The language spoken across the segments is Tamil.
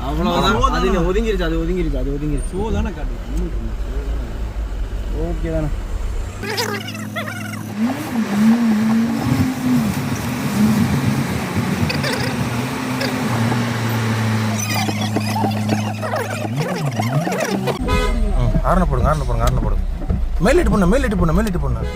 அவ்வளவுதான். அது ஒதுங்கிருச்சு, அது ஒதுங்கிருச்சு, அது ஒதுங்கிருச்சு. ஷோ தானே காட்டு. ஓகே தானே. ஆரண போடுங்க, ஆரண போடுங்க, ஆரண போடுங்க. மேலிட்டு போடணும், மேலிட்டு போடணும், மேலிட்டு போடணும்.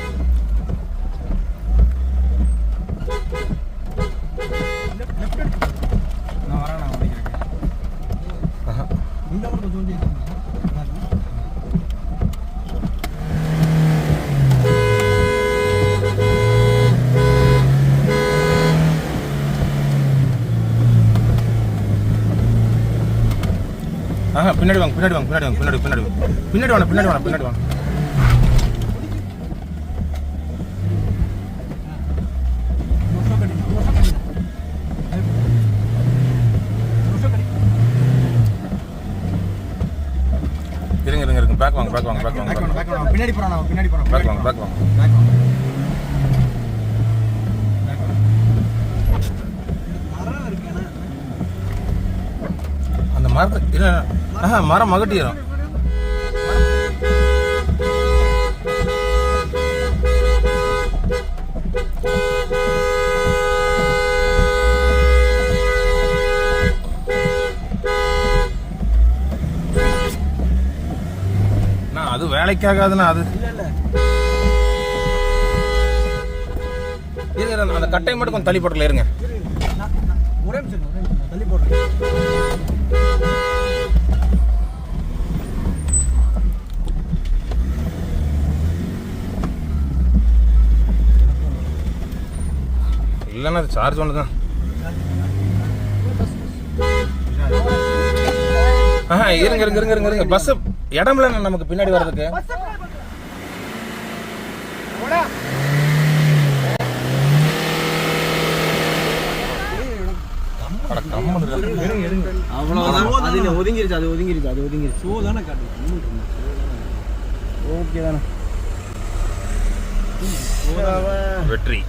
பின்னாடி வாங்க, பின்னாடி வாங்க, பின்னாடி வாங்க, பின்னாடி பின்னாடி வாங்க, பின்னாடி வாங்க, பின்னாடி வாங்க, பின்னாடி வாங்க. இருங்க இருங்க இருங்க, பேக் வாங்க, பேக் வாங்க, பேக் வாங்க, பின்னாடி போறானே, பின்னாடி போறானே. பேக் வாங்க, பேக் வாங்க. அந்த மரத்தை மரம் மகட்டிடும். அது வேலைக்காகாதுன்னா அது இருங்க, அந்த கட்டை மட்டும் கொஞ்சம் தள்ளி போட்டல இருங்க. ஒரே நிமிஷம் தள்ளி போடுறேன். இல்லைன்னா அது சார்ஜ் ஒன்று தான். இருங்க இருங்க இருங்க இருங்க இருங்க. பஸ் இடம் இல்லை நமக்கு பின்னாடி வர்றதுக்கு. அவ்வளவுதான். அது ஒதுங்கிருச்சு, அது ஒதுங்கிருச்சு, அது ஒதுங்கிருச்சு. ஷோ தானே காட்டு. ஓகே தானே. வெற்றி.